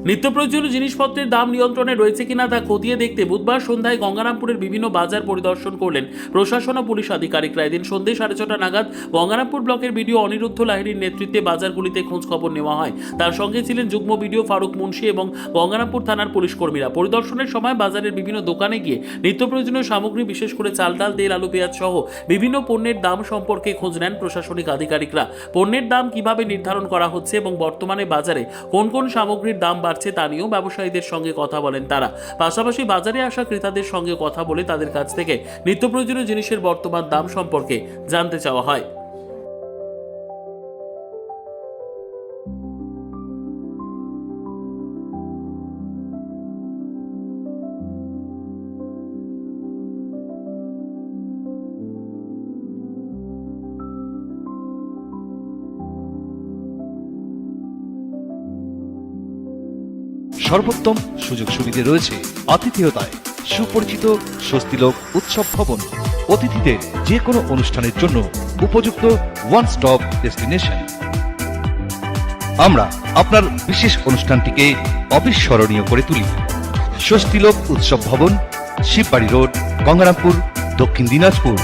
নিত্য প্রয়োজনীয় জিনিসপত্রের দাম নিয়ন্ত্রণে রয়েছে কিনা তা খতিয়ে দেখতে বুধবার সন্ধ্যায় গঙ্গারামপুরের বিভিন্ন বাজার পরিদর্শন করলেন প্রশাসন ও পুলিশ আধিকারিকরা। এদিন সন্ধ্যে 6:30 নাগাদ গঙ্গারামপুর ব্লকের বিডিও অনিরুদ্ধ লাহিড়ীর নেতৃত্বে বাজারগুলিতে খোঁজ খবর নেওয়া হয়। তার সঙ্গে ছিলেন যুগ্ম বিডিও ফারুক মুন্সি এবং গঙ্গারামপুর থানার পুলিশ কর্মীরা। পরিদর্শনের সময় বাজারের বিভিন্ন দোকানে গিয়ে নিত্য প্রয়োজনীয় সামগ্রী বিশেষ করে চাল, ডাল, তেল, আলু, পেঁয়াজ সহ বিভিন্ন পণ্যের দাম সম্পর্কে খোঁজ নেন প্রশাসনিক আধিকারিকরা। পণ্যের দাম কিভাবে নির্ধারণ করা হচ্ছে এবং বর্তমানে বাজারে কোন কোন সামগ্রীর দাম বাড়ছে তা নিয়েও ব্যবসায়ীদের সঙ্গে কথা বলেন তারা। পাশাপাশি বাজারে আসা ক্রেতাদের সঙ্গে কথা বলে তাদের কাছ থেকে নিত্য প্রয়োজনীয় জিনিসের বর্তমান দাম সম্পর্কে জানতে চাওয়া হয়। সর্বোত্তম সুযোগ সুবিধে রয়েছে আতিথেয়তায় সুপরিচিত স্বস্তিলোক উৎসব ভবন। অতিথিদের যে কোনো অনুষ্ঠানের জন্য উপযুক্ত ওয়ান স্টপ ডেস্টিনেশন। আমরা আপনার বিশেষ অনুষ্ঠানটিকে অবিস্মরণীয় করে তুলি। স্বস্তিলোক উৎসব ভবন, শিববাড়ি রোড, গঙ্গারামপুর, দক্ষিণ দিনাজপুর।